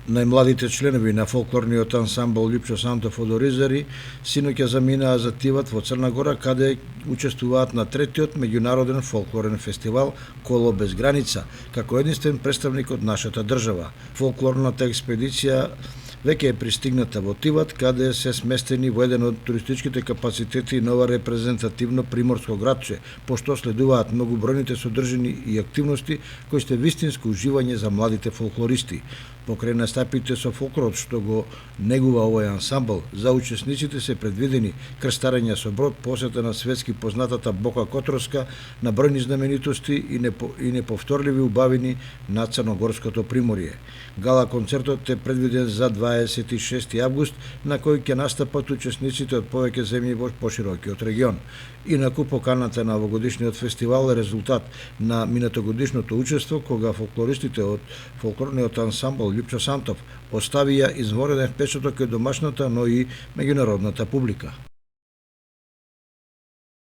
Најмладите членови на фолклорниот ансамбл Лјупчо Сантов од Оризари синоќа заминаа за Тиват во Црна Гора, каде учествуваат на третиот меѓународен фолклорен фестивал Коло без граница, како единствен представник од нашата држава. Фолклорната експедиција веќе е пристигната во Тиват, каде се сместени во еден од туристичките капацитети на ова репрезентативно приморско градче, пошто следуваат многобројните содржини и активности кои сте вистинско уживање за младите фолклористи. Покрај настапите со фолклорот што го негува овој ансамбл, за учесниците се предвидени крстарење со брод, посета на светски познатата Бока Котровска, на бројни знаменитости и неповторливи убавини на Црногорското приморје. Гала концертот е предвиден за 26 август, на кој ќе настапат учесниците од повеќе земји во поширокиот регион. Инаку поканата на овогодишниот фестивал е резултат на минатогодишното учество, кога фолклористите од фолклорниот ансамбл Лјупчо Сантов оставија извореден впечаток кај домашната, но и меѓународната публика.